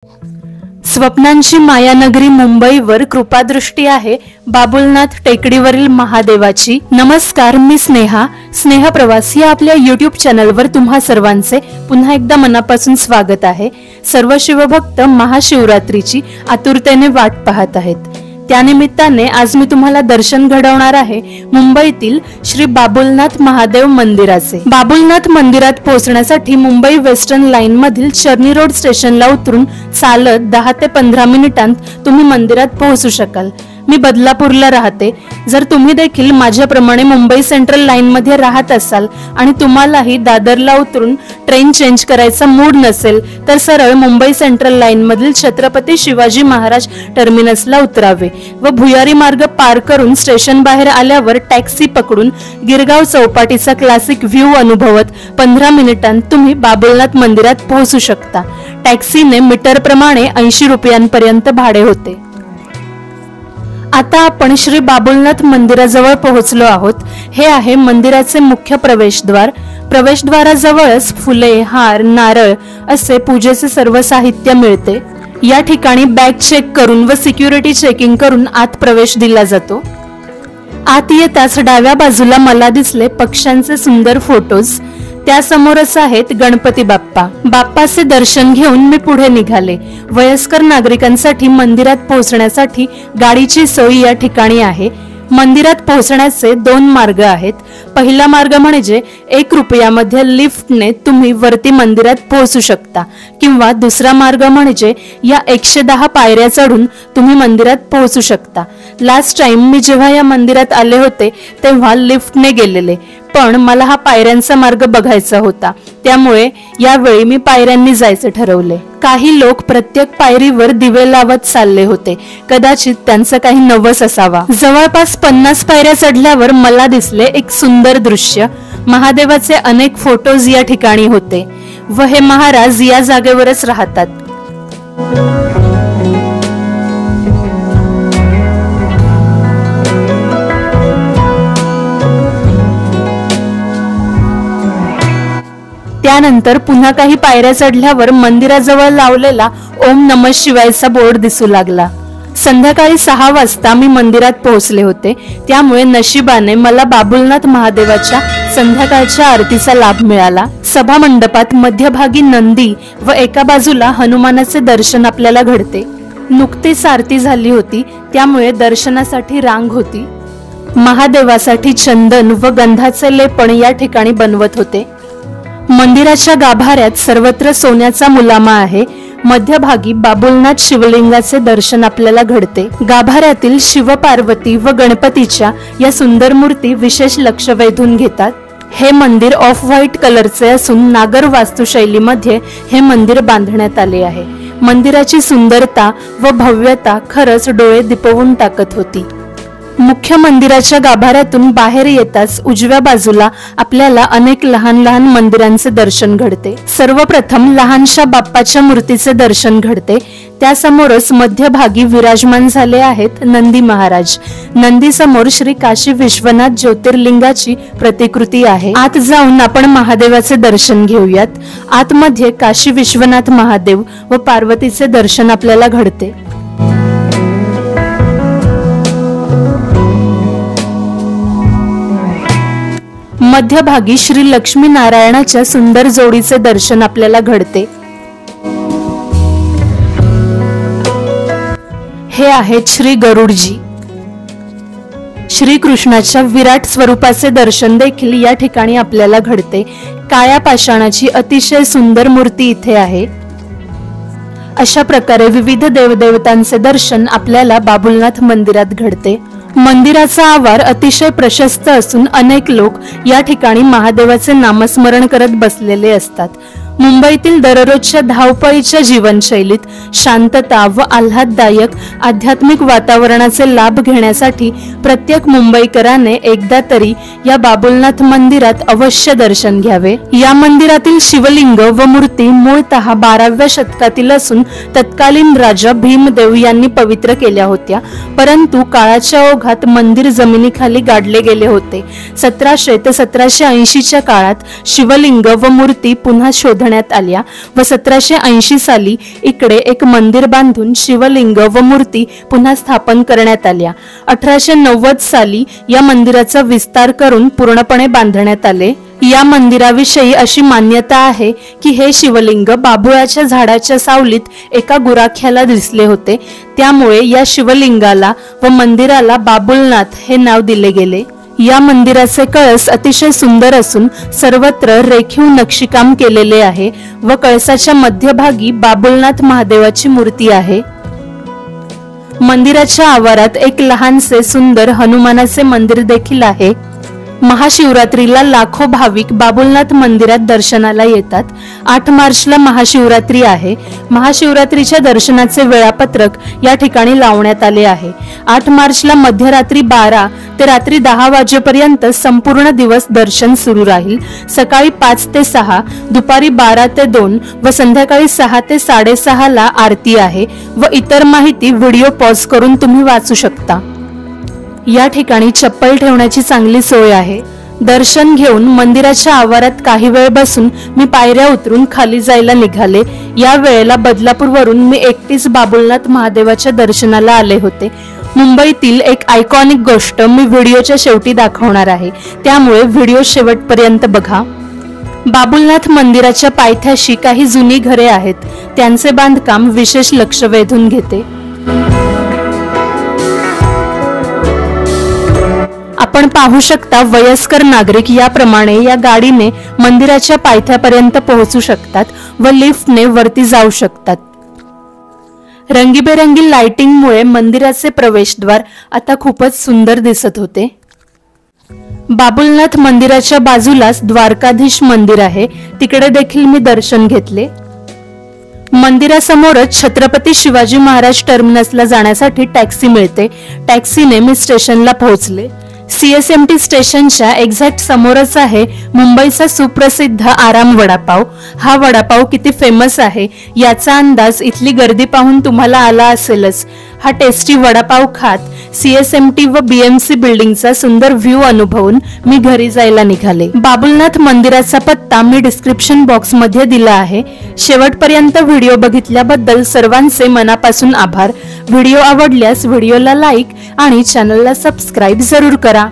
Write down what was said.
स्वप्नांची मायानगरी मुंबईवर कृपादृष्टी आहे बाबुलनाथ टेकडीवरील महादेवाची। नमस्कार, मी स्नेहा प्रवास या आपल्या YouTube चॅनलवर तुम्हा सर्वांचे पुन्हा एकदा मनापासून स्वागत आहे। सर्व शिवभक्त महाशिवरात्रीची आतुरतेने वाट पाहत आहेत। त्यानिमित्ताने आज मी तुम्हाला दर्शन घडवणार आहे मुंबईतील श्री बाबुलनाथ महादेव मंदिराचे। बाबुलनाथ मंदिरात पोहोचण्यासाठी मुंबई वेस्टर्न लाईन मधील चर्नी रोड स्टेशनला उतरून चालत 10 ते 15 मिनिटांत तुम्ही मंदिरात पोहोचू शकाल। मी बदलापूरला राहते। जर तुम्ही देखील माझ्याप्रमाणे मुंबई सेंट्रल लाईन मध्ये राहत असाल आणि तुम्हालाही दादरला उतरून ट्रेन चेंज करायचा मूड नसेल तर सरळ मुंबई सेंट्रल लाईन मधील छत्रपती शिवाजी महाराज टर्मिनसला उतरावे व भुयारी मार्ग पार करून स्टेशन बाहेर आल्यावर टॅक्सी पकडून गिरगाव चौपाटीचा क्लासिक व्ह्यू अनुभवत 15 मिनिटांत तुम्ही बाबुलनाथ मंदिरात पोहोचू शकता। टॅक्सीने मीटर प्रमाणे 80 रुपयांपर्यंत भाडे होते। आता आपण श्री बाबुलनाथ मंदिराजवळ पोहोचलो आहोत। हे आहे मंदिराचे मुख्य प्रवेशद्वार। प्रवेशद्वाराजवळच फुले, हार, नारळ असे पूजेचे सर्व साहित्य मिळते। या ठिकाणी बॅग चेक करून व सिक्युरिटी चेकिंग करून आत प्रवेश दिला जातो। आत येताच डाव्या बाजूला मला दिसले पक्ष्यांचे सुंदर फोटोज। त्यासमोरच आहेत गणपती बाप्पा। बाप्पाचे दर्शन घेऊन मी पुढे निघाले। वयस्कर नागरिकांसाठी मंदिरात पोहोचण्यासाठी गाडीची सोय या ठिकाणी आहे। मंदिरात पोहोचण्याचे 2 मार्ग आहेत। पहिला मार्ग म्हणजे 1 रुपयामध्ये लिफ्टने तुम्ही वरती मंदिरात पोहोचू शकता किंवा दुसरा मार्ग म्हणजे या 110 पायऱ्या चढून तुम्ही मंदिरात पोहोचू शकता। लास्ट टाइम मी जेव्हा या मंदिरात आले होते तेव्हा लिफ्टने गेलेले, पण मला हा पायऱ्यांचा मार्ग बघायचा होता, त्यामुळे यावेळी मी पायऱ्यांनी जायचे ठरवले। काही लोक प्रत्येक पायरीवर दिवे लावत चालले होते। कदाचित त्यांचं काही नवस असावा। जवळपास 50 पायऱ्या चढल्यावर मला दिसले एक सुंदर दृश्य। महादेवाचे अनेक फोटोज या ठिकाणी होते व हे महाराज या जागेवरच राहतात। त्यानंतर पुन्हा काही पायऱ्या चढल्यावर मंदिराजवळ लावलेला ओम नमः शिवायचा बोर्ड दिसू लागला। संध्याकाळी 6 वाजता मी मंदिरात पोहोचले होते, त्यामुळे नशिबाने मला बाबुलनाथ महादेवाच्या संध्याकाळच्या आरतीचा लाभ मिळाला। सभा मंडपात मध्यभागी नंदी व एका बाजूला हनुमानाचे दर्शन आपल्याला घडते। नुकतीच आरती झाली होती, त्यामुळे दर्शनासाठी रांग होती। महादेवासाठी चंदन व गंधाचे लेपण या ठिकाणी बनवत होते। मंदिराच्या गाभाऱ्यात सर्वत्र सोन्याचा मुलामा आहे। मध्यभागी बाबुलनाथ शिवलिंगाचे दर्शन आपल्याला घडते। गाभाऱ्यातील शिव, पार्वती व गणपतीच्या या सुंदर मूर्ती विशेष लक्ष वेधून घेतात। हे मंदिर ऑफ व्हाईट कलरचे असून नागर वास्तुशैलीमध्ये हे मंदिर बांधण्यात आले आहे। मंदिराची सुंदरता व भव्यता खरंच डोळे दिपवून टाकत होती। मुख्य मंदिराच्या गाभाऱ्यातून बाहेर येताच उजव्या बाजूला आपल्याला अनेक लहान लहान मंदिरांचे दर्शन घडते। सर्वप्रथम लहानशा बाप्पाच्या मूर्तीचे दर्शन घडते। त्यासमोरच मध्यभागी विराजमान झाले आहेत नंदी महाराज। नंदी समोर श्री काशी विश्वनाथ ज्योतिर्लिंगाची प्रतिकृती आहे। आत जाऊन आपण महादेवाचे दर्शन घेऊयात। आतमध्ये काशी विश्वनाथ महादेव व पार्वतीचे दर्शन आपल्याला घडते। मध्यभागी श्री लक्ष्मी नारायणाच्या सुंदर जोडीचे दर्शन आपल्याला घडते। हे आहेत श्री गरुडजी। श्री कृष्णाच्या विराट स्वरूपाचे दर्शन देखील या ठिकाणी आपल्याला घडते। काळ्या पाषाणाची अतिशय सुंदर मूर्ती इथे आहे। अशा प्रकारे विविध देवदेवतांचे दर्शन आपल्याला बाबुलनाथ मंदिरात घडते। मंदिराचा आवार अतिशय प्रशस्त असून अनेक लोक या ठिकाणी महादेवाचे नामस्मरण करत बसलेले असतात। मुंबईतील दररोजच्या धावपळीच्या जीवनशैलीत शांतता व आल्हाददायक आध्यात्मिक वातावरणाचे लाभ घेण्यासाठी प्रत्येक मुंबईकराने एकदा तरी या बाबुलनाथ मंदिरात अवश्य दर्शन घ्यावे। या मंदिरातील शिवलिंग व मूर्ती मूळतः 12व्या शतकातील असून तत्कालीन राजा भीमदेव यांनी पवित्र केल्या होत्या, परंतु काळाच्या ओघात मंदिर जमिनीखाली गाडले गेले होते। 1700 ते 1780 च्या काळात शिवलिंग व मूर्ती पुन्हा शोधण्यात घेण्यात आल्या व 1780 साली इकडे एक मंदिर बांधून शिवलिंग व मूर्ती पुन्हा स्थापन करण्यात आल्या। 1890 साली या मंदिराचा विस्तार करून पूर्णपणे बांधण्यात आले। या मंदिराविषयी अशी मान्यता आहे की हे शिवलिंग बाभुळाच्या झाडाच्या सावलीत एका गुराख्याला दिसले होते, त्यामुळे या शिवलिंगाला व मंदिराला बाबुलनाथ हे नाव दिले गेले। या मंदिराचे कळस अतिशय सुंदर असून सर्वत्र रेखीव नक्षीकाम केलेले आहे व कळसाच्या मध्यभागी बाबुलनाथ महादेवाची मूर्ती आहे। मंदिराच्या आवारात एक लहानसे सुंदर हनुमानाचे मंदिर देखील आहे। महाशिवरात्रीला लाखो भाविक बाबुलनाथ मंदिरात दर्शनाला येतात। 8 मार्चला महाशिवरात्री आहे। महाशिवरात्रीच्या दर्शनाचे वेळापत्रक या ठिकाणी लावण्यात आले आहे। 8 मार्चला मध्यरात्री 12 ते रात्री 10 वाजेपर्यंत संपूर्ण दिवस दर्शन सुरू राहील। सकाळी 5 ते 6, दुपारी 12 ते 2 व संध्याकाळी 6 ते 6:30 ला आरती आहे व इतर माहिती व्हिडिओ पॉज करून तुम्ही वाचू शकता। या ठिकाणी चप्पल ठेवण्याची चांगली सोय आहे। दर्शन घेऊन मंदिराच्या आवारात काही वेळ बसून मी पायऱ्या उतरून खाली जायला निघाले। या वेळेला बदलापूरवरून मी एकटीच बाबुलनाथ महादेवाच्या दर्शनाला आले होते। मुंबईतील एक आयकॉनिक गोष्ट मी व्हिडिओच्या शेवटी दाखवणार आहे, त्यामुळे व्हिडिओ शेवटपर्यंत बघा। बाबुलनाथ मंदिराच्या पायथ्याशी काही जुनी घरे आहेत, त्यांचे बांधकाम विशेष लक्ष वेधून घेते। आपण पाहू शकता वयस्कर नागरिक याप्रमाणे या गाडीने मंदिराच्या पायथ्यापर्यंत पोहोचू शकतात व लिफ्टने वरती जाऊ शकतात। रंगीबेरंगी लाइटिंगमुळे मंदिराचे प्रवेशद्वार आता खूपच सुंदर दिसत होते। बाबुलनाथ मंदिराच्या बाजूलाच द्वारकाधीश मंदिर आहे, तिकडे देखील मी दर्शन घेतले। मंदिरासमोरच छत्रपती शिवाजी महाराज टर्मिनसला जाण्यासाठी टॅक्सी मिळते। टॅक्सीने मी स्टेशनला पोहोचले। CSMT स्टेशनच्या एक्झॅक्ट समोरच आहे मुंबईचा सुप्रसिद्ध आराम वडापाव। हा वडापाव किती फेमस आहे याचा अंदाज इथली गर्दी पाहून तुम्हाला आला असेलच। हा टेस्टी वडापाव खात CSMT व BMC बिल्डिंगचा सुंदर व्ह्यू अनुभवून मी घरी जायला निघाले। बाबुलनाथ मंदिराचा पत्ता मी डिस्क्रिप्शन बॉक्स मध्ये दिला आहे। शेवटपर्यंत व्हिडिओ बघितल्याबद्दल सर्वांचे मनापासून आभार। व्हिडिओ आवडल्यास व्हिडिओला लाईक आणि चॅनलला सबस्क्राईब जरूर करा।